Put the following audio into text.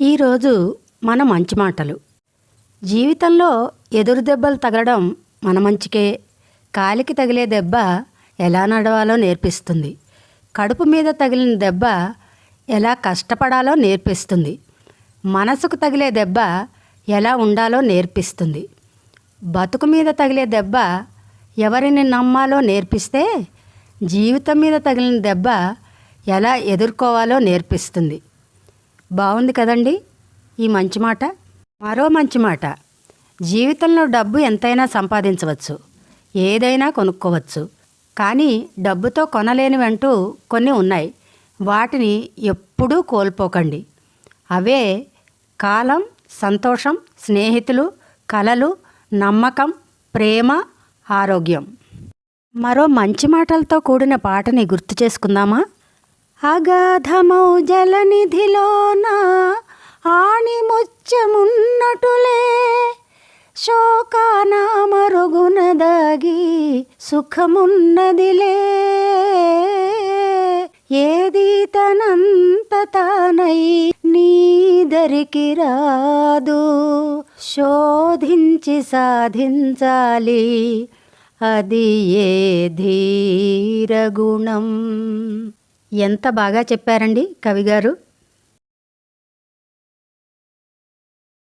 ఈరోజు మన మంచి మాటలు. జీవితంలో ఎదురు దెబ్బలు తగలడం మన మంచికే. కాలికి తగిలే దెబ్బ ఎలా నడవాలో నేర్పిస్తుంది. కడుపు మీద తగిలిన దెబ్బ ఎలా కష్టపడాలో నేర్పిస్తుంది. మనసుకు తగిలే దెబ్బ ఎలా ఉండాలో నేర్పిస్తుంది. బతుకు మీద తగిలే దెబ్బ ఎవరిని నమ్మాలో నేర్పిస్తే, జీవితం మీద తగిలిన దెబ్బ ఎలా ఎదుర్కోవాలో నేర్పిస్తుంది. బాగుంది కదండి ఈ మంచి మాట. మరో మంచి మాట, జీవితంలో డబ్బు ఎంతైనా సంపాదించవచ్చు, ఏదైనా కొనుక్కోవచ్చు. కానీ డబ్బుతో కొనలేనివంటూ కొన్ని ఉన్నాయి. వాటిని ఎప్పుడూ కోల్పోకండి. అవే కాలం, సంతోషం, స్నేహితులు, కలలు, నమ్మకం, ప్రేమ, ఆరోగ్యం. మరో మంచి మాటలతో కూడిన పాటని గుర్తు చేసుకుందామా? అగాధమౌ జలనిధిలోన ఆణిముత్యమున్నటులే, శోకాన మరుగున దాగి సుఖమున్నదిలే. ఏది తనంత తానై నీదరికి రాదు, శోధించి సాధించాలి, అది ఏ ధీరగుణం. ఎంత బాగా చెప్పారండి కవిగారు.